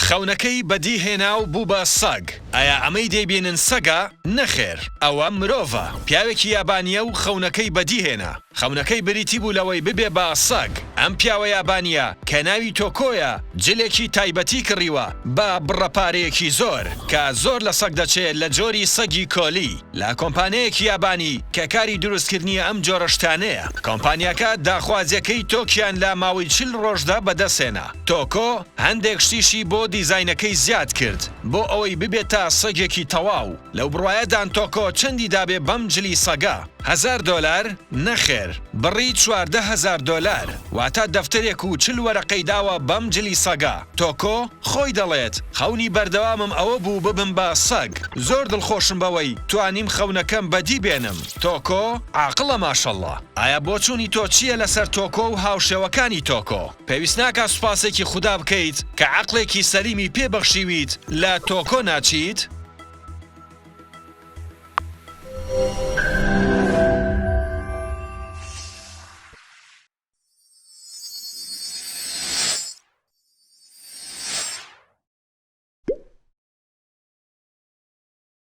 خەونەکەی بەدی هێنا و بوو بە سەگ. ئایا ئەمەی دەیبێنن سەگە؟ نەخێر، ئەوە مرۆڤە. پیاوێکی یابانیە و خەونەکەی بەدی هێنا. خەونەکەی بریتی بوو لەوەی ببێ بە سەگ. ئەم پیاوە یابانیە کە ناوی تۆکۆیە جلێکی تایبەتی کڕیوە بە بڕەپارەیەکی زۆر کە زۆر لە سەگ دەچێت لە جۆری سەگی کۆلی لە کۆمپانیەیەکی یابانی کە کاری دروستکردنیە ئەم جۆرە شتانەیە. کۆمپانیاکە داخوازیەکەی تۆکیان لە ماوەی 40 ڕۆژدا بەدەستێنا. تۆکۆ هەندێک شتیشی بۆ دیزاینەکەی زیاد کرد بۆ ئەوەی ببێتە سەگێکی تەواو. لەو بڕوایەدان تۆکۆ چەندی دابێ بەم جلی سەگا؟ $1000 نەخێر، بڕی $14,000 واتە دەفتەرێک و 40 وەرەقەی داوە بەم جلی سەگا. تۆکۆ خۆی دەڵێت خەونی بەردەوامم ئەوە بوو ببم بە سەگ. زۆر دڵخۆشم بەوەی توانیم خەونەکەم بەدی بێنم. تۆکۆ عاقڵە ماشەڵڵا. ئایا بۆچوونی تۆ چییە لەسەر تۆکۆ و هاوشێوەکانی تۆکۆ؟ پێویست ناکات سوپاسێکی خودا بکەیت کە عەقڵێکی سەلیمی پێبەخشیویت لە تۆکۆ ناچیت؟